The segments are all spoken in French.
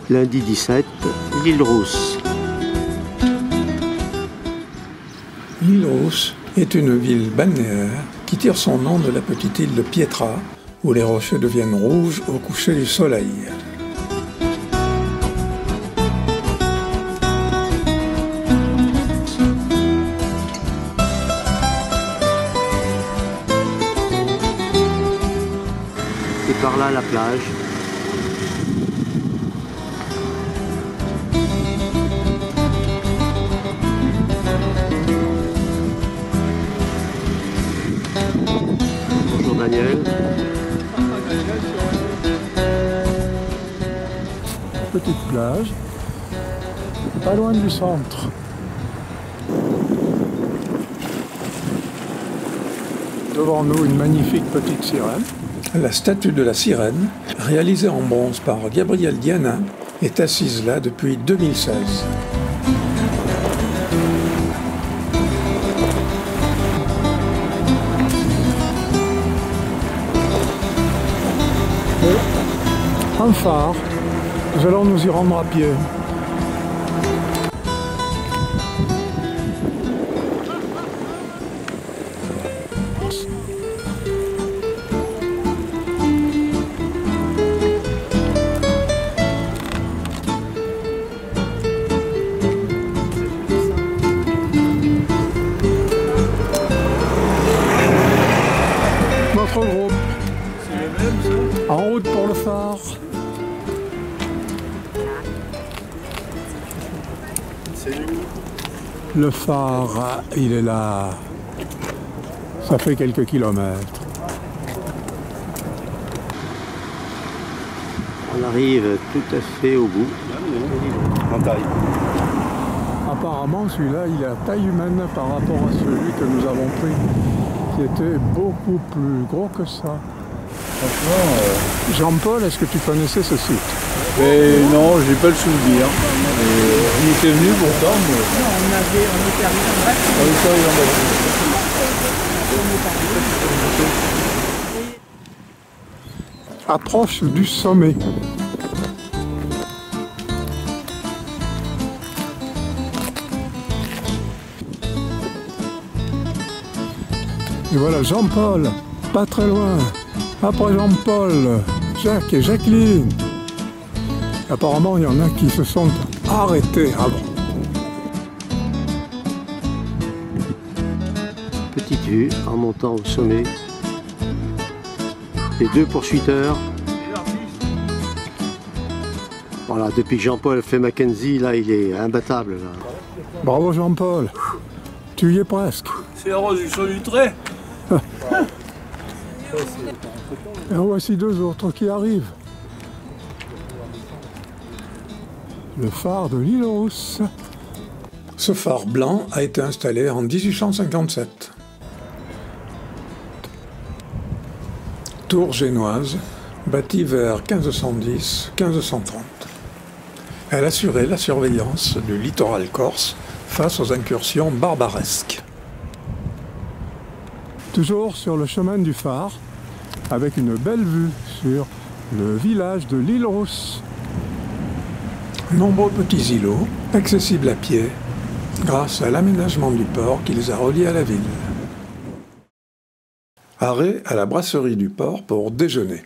Lundi 17, l'île Rousse. L'île Rousse est une ville balnéaire qui tire son nom de la petite île de Pietra, où les rochers deviennent rouges au coucher du soleil. Et par là la plage. Bonjour Daniel. Petite plage, pas loin du centre. Devant nous, une magnifique petite sirène. La statue de la sirène, réalisée en bronze par Gabriel Dianin, est assise là depuis 2016. Et un phare, nous allons nous y rendre à pied. Notre groupe, en route pour le phare. Le phare, il est là. Ça fait quelques kilomètres. On arrive tout à fait au bout. Apparemment, celui-là, il est à taille humaine par rapport à celui que nous avons pris, qui était beaucoup plus gros que ça. Franchement, Jean-Paul, est-ce que tu connaissais ce site? non, j'ai pas le souvenir. On était venu pourtant, mais... Non, on était arrivé en bateau. On était arrivé en bateau. Approche du sommet. Et voilà Jean-Paul, pas très loin. Après Jean-Paul, Jacques et Jacqueline. Apparemment, il y en a qui se sont arrêtés avant. Petite vue en montant au sommet. Les deux poursuiteurs. Voilà, depuis que Jean-Paul fait Mackenzie, là, il est imbattable. Là. Bravo Jean-Paul, tu y es presque. C'est la rose du saut du trait. Et en voici deux autres qui arrivent. Le phare de l'île Rousse. Ce phare blanc a été installé en 1857. Tour génoise, bâtie vers 1510-1530. Elle assurait la surveillance du littoral corse face aux incursions barbaresques. Toujours sur le chemin du phare, avec une belle vue sur le village de l'île Rousse. Nombreux petits îlots, accessibles à pied, grâce à l'aménagement du port qui les a reliés à la ville. Arrêt à la brasserie du port pour déjeuner.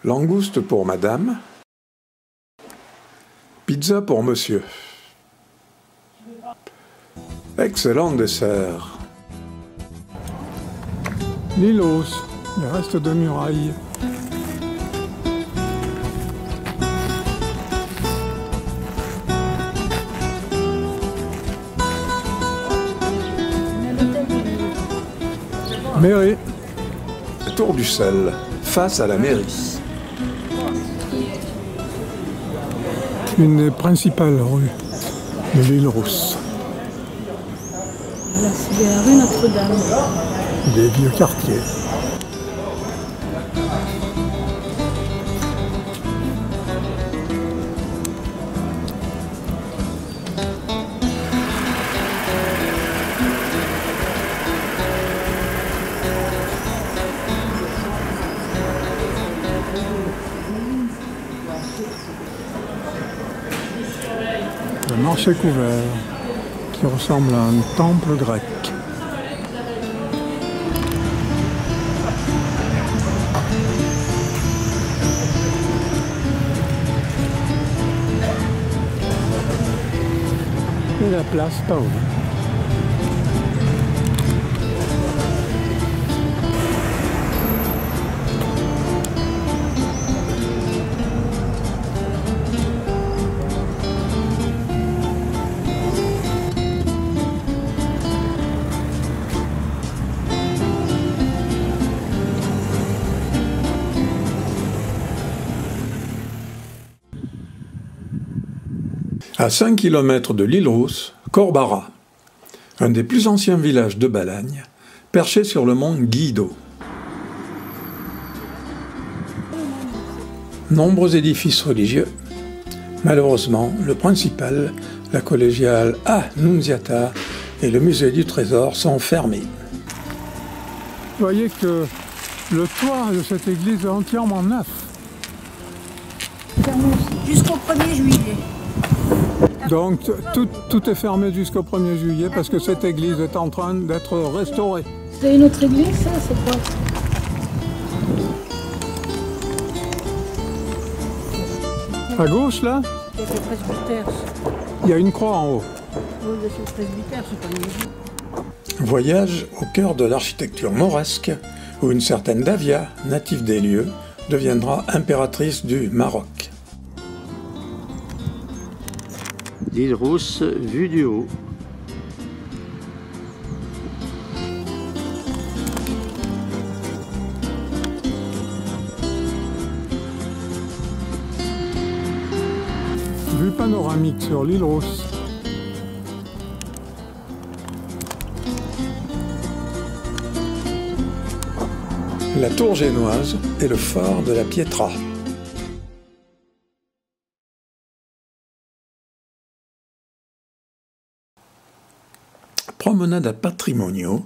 Langouste pour madame. Pizza pour monsieur. Excellent dessert. L'île Rousse, les restes de murailles. Mairie. Tour du Sel, face à la mairie. Une des principales rues de l'île Rousse. Là, c'est la rue Notre-Dame. Des vieux quartiers. Le marché couvert, qui ressemble à un temple grec. Et la place Paoli. À 5 km de l'île Rousse, Corbara, un des plus anciens villages de Balagne, perché sur le mont Guido. Nombreux édifices religieux. Malheureusement, le principal, la collégiale Annunziata et le musée du trésor sont fermés. Vous voyez que le toit de cette église est entièrement neuf. Jusqu'au 1er juillet. Donc tout est fermé jusqu'au 1er juillet parce que cette église est en train d'être restaurée. C'est une autre église, ça, c'est quoi? À gauche, là, C'est le presbytère. il y a une croix en haut. Oui, c'est le presbytère, c'est pas une église. Voyage au cœur de l'architecture mauresque, où une certaine Davia, native des lieux, deviendra impératrice du Maroc. L'île Rousse, vue du haut. Vue panoramique sur l'île Rousse. La tour génoise et le phare de la Pietra. Promenade à Patrimonio,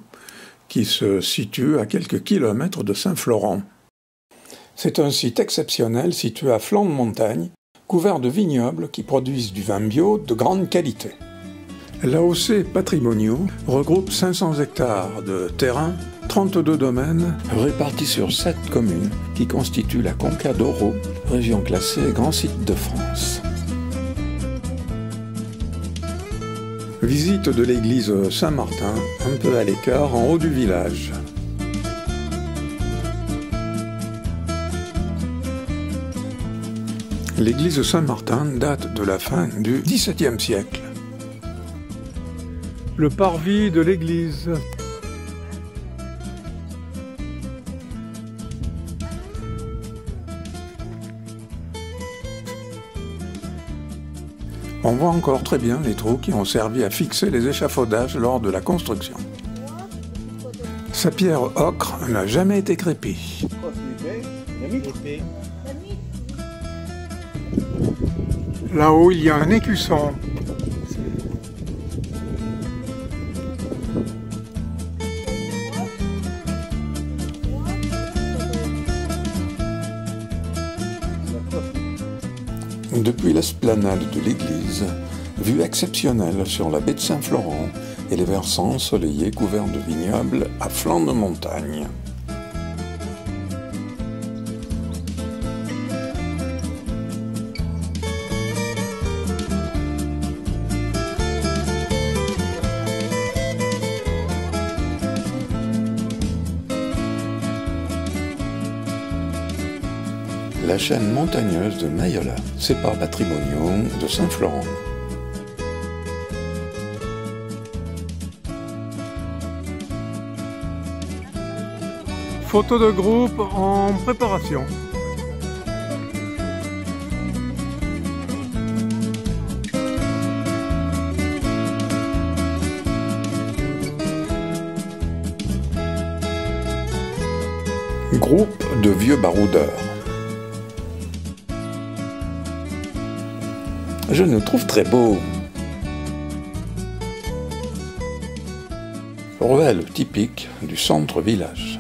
qui se situe à quelques kilomètres de Saint-Florent. C'est un site exceptionnel situé à flanc de montagne, couvert de vignobles qui produisent du vin bio de grande qualité. L'AOC Patrimonio regroupe 500 hectares de terrain, 32 domaines, répartis sur 7 communes qui constituent la Conca d'Oro, région classée Grand Site de France. Visite de l'église Saint-Martin, un peu à l'écart, en haut du village. L'église Saint-Martin date de la fin du XVIIe siècle. Le parvis de l'église. On voit encore très bien les trous qui ont servi à fixer les échafaudages lors de la construction. Sa pierre ocre n'a jamais été crépie. Là-haut, il y a un écusson. Depuis l'esplanade de l'église, vue exceptionnelle sur la baie de Saint-Florent et les versants ensoleillés couverts de vignobles à flanc de montagne. La chaîne montagneuse de Mayola sépare Patrimonio de Saint-Florent. Photo de groupe en préparation. Groupe de vieux baroudeurs. Je nous trouve très beau. Ruelle typique du centre-village.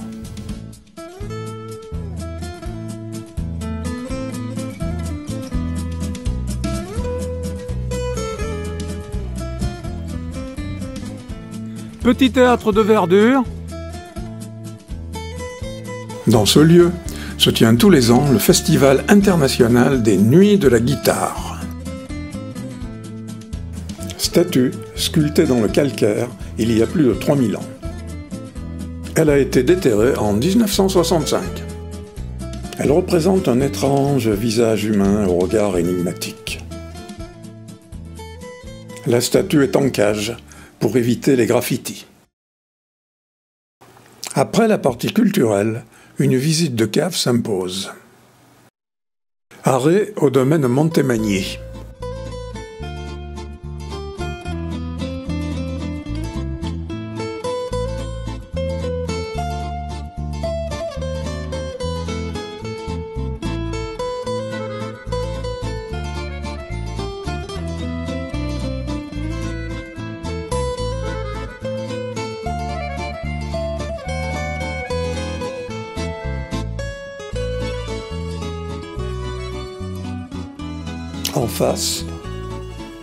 Petit théâtre de verdure. Dans ce lieu se tient tous les ans le Festival international des Nuits de la guitare. Statue sculptée dans le calcaire il y a plus de 3000 ans. Elle a été déterrée en 1965. Elle représente un étrange visage humain au regard énigmatique. La statue est en cage pour éviter les graffitis. Après la partie culturelle, une visite de cave s'impose. Arrêt au domaine Montemagny. En face,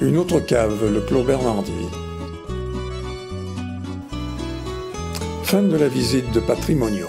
une autre cave, le Clos Bernardier. Fin de la visite de Patrimoniaux.